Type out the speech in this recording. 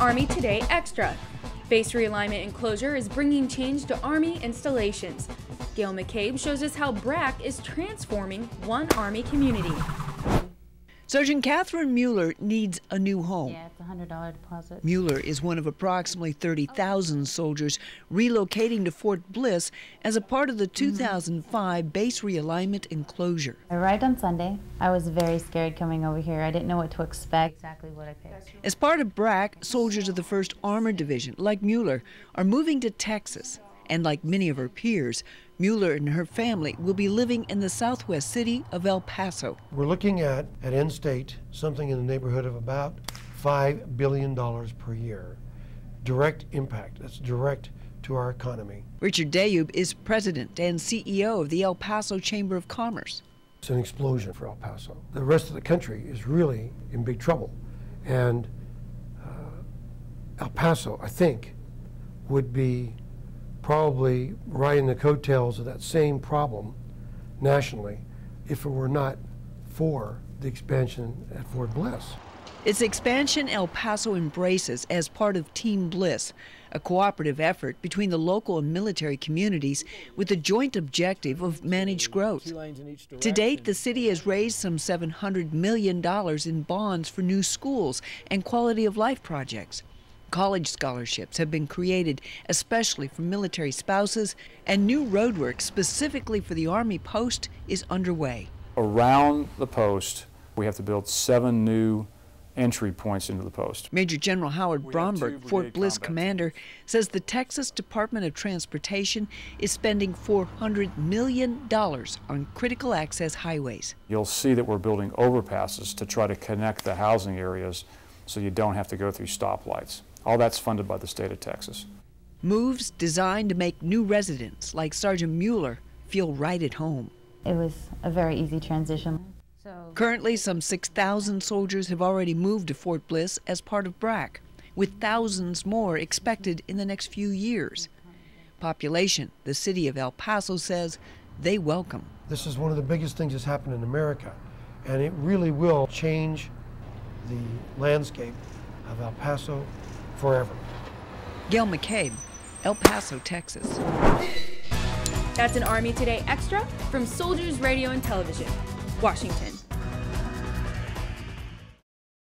Army Today Extra. Base Realignment and Closure is bringing change to Army installations. Gail McCabe shows us how BRAC is transforming one Army community. Sergeant Catherine Mueller needs a new home. Yeah, it's a $100 deposit. Mueller is one of approximately 30,000 soldiers relocating to Fort Bliss as a part of the 2005 Base Realignment and Closure. I arrived on Sunday. I was very scared coming over here. I didn't know what to expect. Exactly what I picked. As part of BRAC, soldiers of the 1st Armored Division, like Mueller, are moving to Texas. And like many of her peers, Mueller and her family will be living in the southwest city of El Paso. We're looking at end state, something in the neighborhood of about $5 billion per year. Direct impact, that's direct to our economy. Richard Dayub is president and CEO of the El Paso Chamber of Commerce. It's an explosion for El Paso. The rest of the country is really in big trouble. And El Paso, I think, would be probably riding the coattails of that same problem nationally if it were not for the expansion at Fort Bliss. Its expansion El Paso embraces as part of Team Bliss, a cooperative effort between the local and military communities with the joint objective of managed growth. To date, the city has raised some $700 million in bonds for new schools and quality of life projects. College scholarships have been created especially for military spouses, and new roadwork specifically for the Army post is underway. Around the post, we have to build 7 new entry points into the post. Major General Howard Bromberg, Fort Bliss commander, says the Texas Department of Transportation is spending $400 million on critical access highways. You'll see that we're building overpasses to try to connect the housing areas so you don't have to go through stoplights. All that's funded by the state of Texas. Moves designed to make new residents like Sergeant Mueller feel right at home. It was a very easy transition. Currently, some 6,000 soldiers have already moved to Fort Bliss as part of BRAC, with thousands more expected in the next few years. Population, the city of El Paso says they welcome. This is one of the biggest things that's happened in America, and it really will change the landscape of El Paso forever. Gail McCabe, El Paso, Texas. That's an Army Today Extra from Soldiers Radio and Television, Washington.